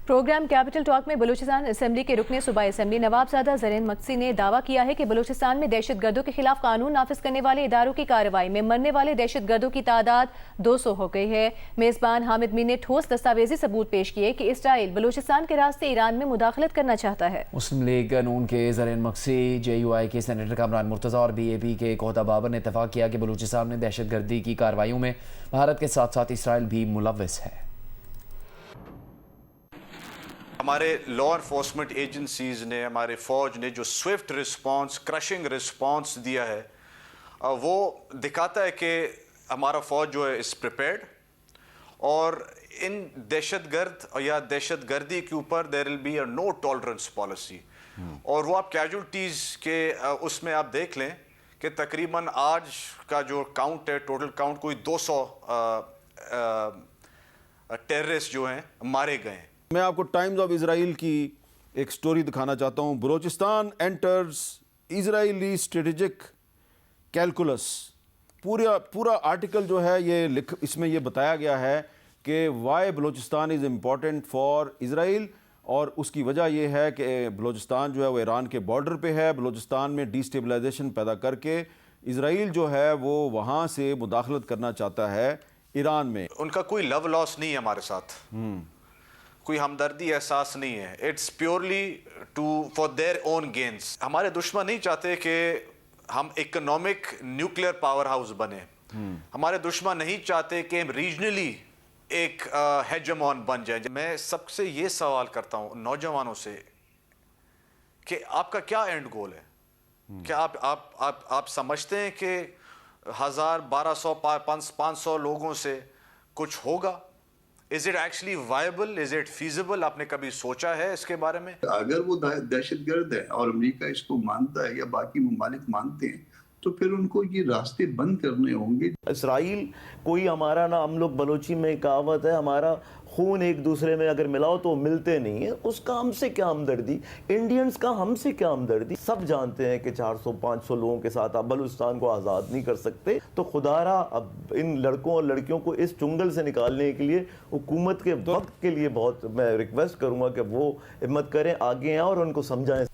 Programme capital talk میں Balochistan assembly کے رکن صوبائی اسمبلی نواب زادہ زرین مقصی نے دعویٰ کیا ہے کہ بلوچستان میں دہشت گردوں کے خلاف قانون نافذ کرنے والے اداروں کی کارروائی میں مرنے والے دہشت گردوں کی تعداد 200 ہو گئی ہے۔ میزبان حامد میر نے ٹھوس دستاویزی ثبوت پیش کیے کہ اسرائیل بلوچستان کے راستے ایران میں مداخلت کرنا چاہتا ہے۔ مسلم لیگ نون کے زرین مقصی، جے یو آئی کے سینیٹر کامران مرتضیٰ اور بی اے پی کے کوہتا بابر نے اتفاق کیا کہ بلوچستان میں دہشت گردی کی کارروائیوں میں بھارت کے ساتھ ساتھ اسرائیل بھی ملوث ہے۔ ہمارے لا انفورسمنٹ ایجنسیز نے، ہمارے فوج نے جو سوئفٹ رسپانس، کرشنگ رسپانس دیا ہے، وہ دکھاتا ہے کہ ہمارا فوج جو ہے اس پریپیئرڈ، اور ان دہشت گرد یا دہشت گردی کے اوپر there will be a no tolerance policy. اور وہ آپ کیجولٹیز کے اس میں آپ دیکھ لیں کہ تقریباً آج کا جو کاؤنٹ ہے، ٹوٹل کاؤنٹ کوئی 200 ٹیررسٹ جو ہیں مارے گئے ہیں۔ میں آپ کو ٹائمز آف اسرائیل کی ایک سٹوری دکھانا چاہتا ہوں۔ بلوچستان انٹرز اسرائیلی اسٹریٹجک کیلکولس، پورا آرٹیکل جو ہے یہ اس میں یہ بتایا گیا ہے کہ why Balochistan is important for Israel, اور اس کی وجہ یہ ہے کہ بلوچستان جو ہے وہ ایران کے بارڈر پہ ہے۔ بلوچستان میں ڈی اسٹیبلائزیشن پیدا کر کے اسرائیل جو ہے وہ وہاں سے مداخلت کرنا چاہتا ہے ایران میں۔ ان کا کوئی لو لاس نہیں ہے ہمارے ساتھ، کوئی ہمدردی احساس نہیں ہے۔ It's purely for their own gains. ہمارے دشمن نہیں چاہتے کہ ہم اکنامک نیوکلیئر پاور ہاؤس بنے۔ ہمارے دشمن نہیں چاہتے کہ ہم ریجنلی ایک ہیجمون بن جائیں۔ میں سب سے یہ سوال کرتا ہوں نوجوانوں سے کہ آپ کا کیا اینڈ گول ہے؟ کیا آپ سمجھتے ہیں کہ 1000 1200 500 لوگوں سے کچھ ہوگا؟ Is it actually viable? Is it feasible? آپ نے کبھی سوچا ہے اس کے بارے میں؟ اگر وہ دہشت گرد ہے اور امریکہ اس کو مانتا ہے یا باقی ممالک مانتے ہیں تو پھر ان کو یہ راستے بند کرنے ہوں گے۔ اسرائیل کوئی ہمارا نہ، ہم لوگ بلوچی میں کہاوت ہے ہمارا خون ایک دوسرے میں اگر ملاؤ تو ملتے نہیں ہیں، اس کا ہم سے کیا ہمدردی، انڈینز کا ہم سے کیا ہمدردی۔ سب جانتے ہیں کہ 400 500 لوگوں کے ساتھ آپ بلوچستان کو آزاد نہیں کر سکتے۔ تو خدا را اب ان لڑکوں اور لڑکیوں کو اس چنگل سے نکالنے کے لیے حکومت کے وقت کے لیے بہت میں ریکویسٹ کروں گا کہ وہ ہمت کریں، آگے آئیں اور ان کو سمجھائیں۔